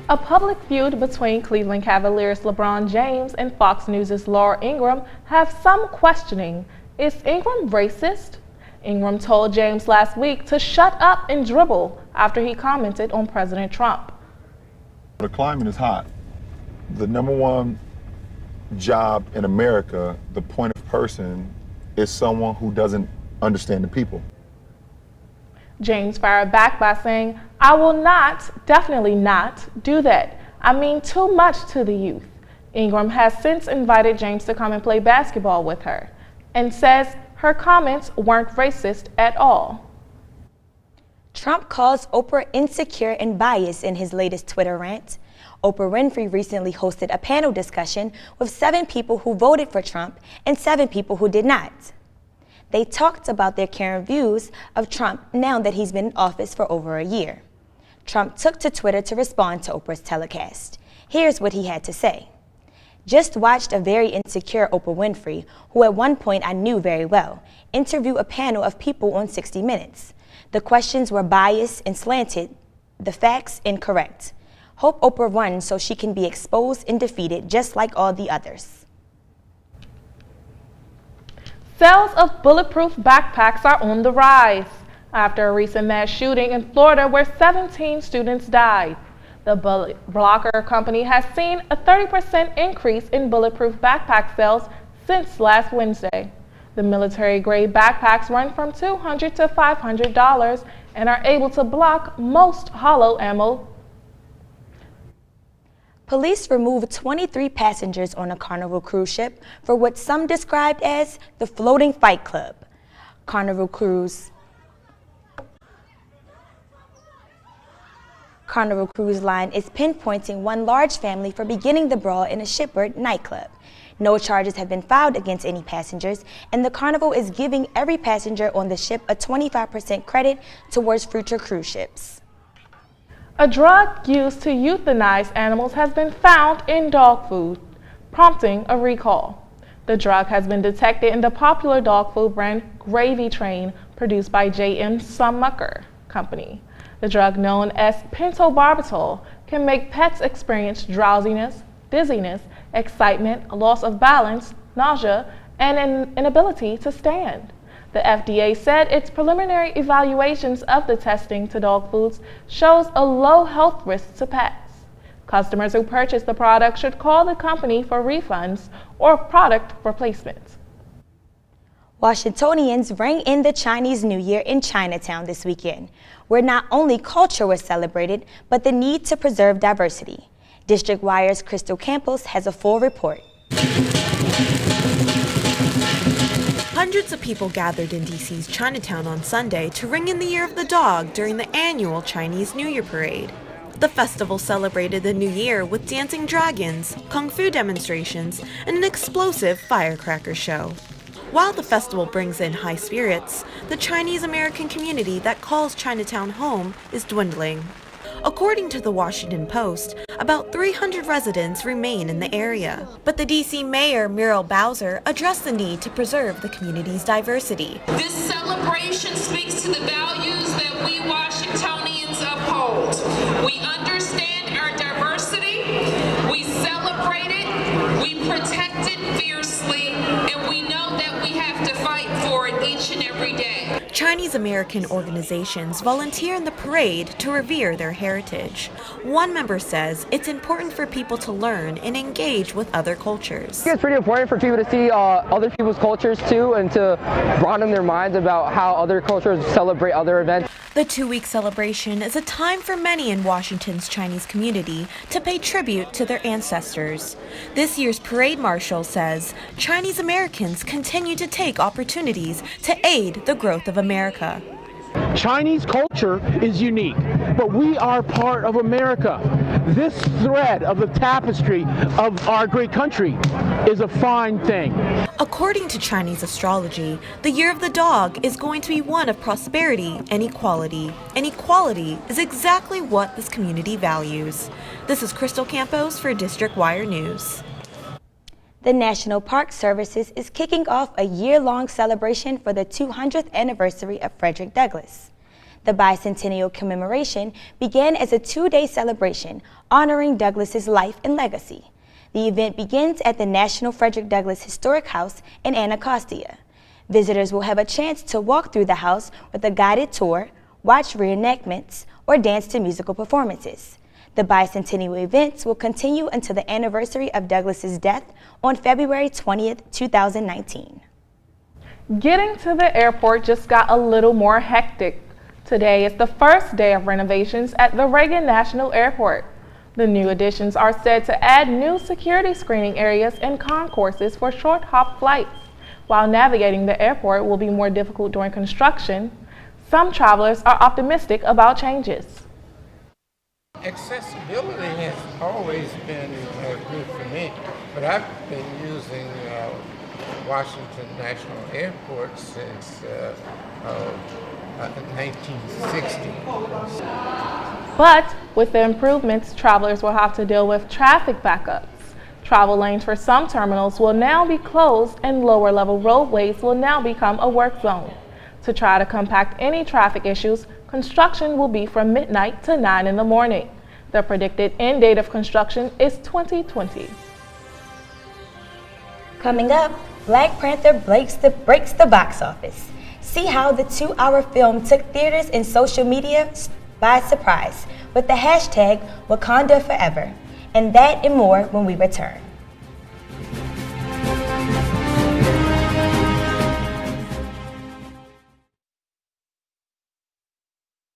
A public feud between Cleveland Cavaliers' LeBron James and Fox News' Laura Ingraham have some questioning. Is Ingraham racist? Ingraham told James last week to shut up and dribble after he commented on President Trump. The climate is hot. The number one job in America, the point of person, is someone who doesn't understand the people. James fired back by saying, "I will not, definitely not, do that. I mean too much to the youth." Ingraham has since invited James to come and play basketball with her and says her comments weren't racist at all. Trump calls Oprah insecure and biased in his latest Twitter rant. Oprah Winfrey recently hosted a panel discussion with 7 people who voted for Trump and 7 people who did not. They talked about their current views of Trump now that he's been in office for over a year. Trump took to Twitter to respond to Oprah's telecast. Here's what he had to say. "Just watched a very insecure Oprah Winfrey, who at one point I knew very well, interview a panel of people on 60 Minutes. The questions were biased and slanted, the facts incorrect. Hope Oprah runs so she can be exposed and defeated just like all the others." Sales of bulletproof backpacks are on the rise after a recent mass shooting in Florida where 17 students died. The Bullet Blocker company has seen a 30% increase in bulletproof backpack sales since last Wednesday. The military-grade backpacks run from $200 to $500 and are able to block most hollow ammo. Police removed 23 passengers on a Carnival cruise ship for what some described as the floating fight club. Carnival Cruise Line is pinpointing one large family for beginning the brawl in a shipboard nightclub. No charges have been filed against any passengers, and the Carnival is giving every passenger on the ship a 25% credit towards future cruise ships. A drug used to euthanize animals has been found in dog food, prompting a recall. The drug has been detected in the popular dog food brand Gravy Train, produced by J.M. Smucker Company. The drug, known as pentobarbital, can make pets experience drowsiness, dizziness, excitement, loss of balance, nausea, and an inability to stand. The FDA said its preliminary evaluations of the testing to dog foods shows a low health risk to pets. Customers who purchase the product should call the company for refunds or product replacements. Washingtonians rang in the Chinese New Year in Chinatown this weekend, where not only culture was celebrated, but the need to preserve diversity. District Wire's Crystal Campos has a full report. Hundreds of people gathered in D.C.'s Chinatown on Sunday to ring in the Year of the Dog during the annual Chinese New Year parade. The festival celebrated the new year with dancing dragons, kung fu demonstrations, and an explosive firecracker show. While the festival brings in high spirits, the Chinese American community that calls Chinatown home is dwindling. According to the Washington Post, about 300 residents remain in the area. But the D.C. Mayor Muriel Bowser addressed the need to preserve the community's diversity. This celebration speaks to the values that we Washingtonians uphold. We understand our diversity, we celebrate it, we protect it fiercely, and we know that we have to fight for it each and every day. Chinese American organizations volunteer in the parade to revere their heritage. One member says it's important for people to learn and engage with other cultures. I think it's pretty important for people to see other people's cultures too, and to broaden their minds about how other cultures celebrate other events. The 2-week celebration is a time for many in Washington's Chinese community to pay tribute to their ancestors. This year's parade marshal says Chinese Americans continue to take opportunities to aid the growth of America. Chinese culture is unique, but we are part of America. This thread of the tapestry of our great country is a fine thing. According to Chinese astrology, the Year of the Dog is going to be one of prosperity and equality. And equality is exactly what this community values. This is Crystal Campos for District Wire News. The National Park Services is kicking off a year-long celebration for the 200th anniversary of Frederick Douglass. The bicentennial commemoration began as a 2-day celebration honoring Douglas's life and legacy. The event begins at the National Frederick Douglass Historic House in Anacostia. Visitors will have a chance to walk through the house with a guided tour, watch reenactments, or dance to musical performances. The bicentennial events will continue until the anniversary of Douglas's death on February 20th, 2019. Getting to the airport just got a little more hectic. Today is the first day of renovations at the Reagan National Airport. The new additions are said to add new security screening areas and concourses for short hop flights. While navigating the airport will be more difficult during construction, some travelers are optimistic about changes. Accessibility has always been good for me, but I've been using Washington National Airport since 1960. But with the improvements, travelers will have to deal with traffic backups. Travel lanes for some terminals will now be closed and lower level roadways will now become a work zone. To try to compact any traffic issues, construction will be from midnight to 9 in the morning. The predicted end date of construction is 2020. Coming up, Black Panther breaks the box office. See how the 2-hour film took theaters and social media by surprise with the hashtag Wakanda Forever. And that and more when we return.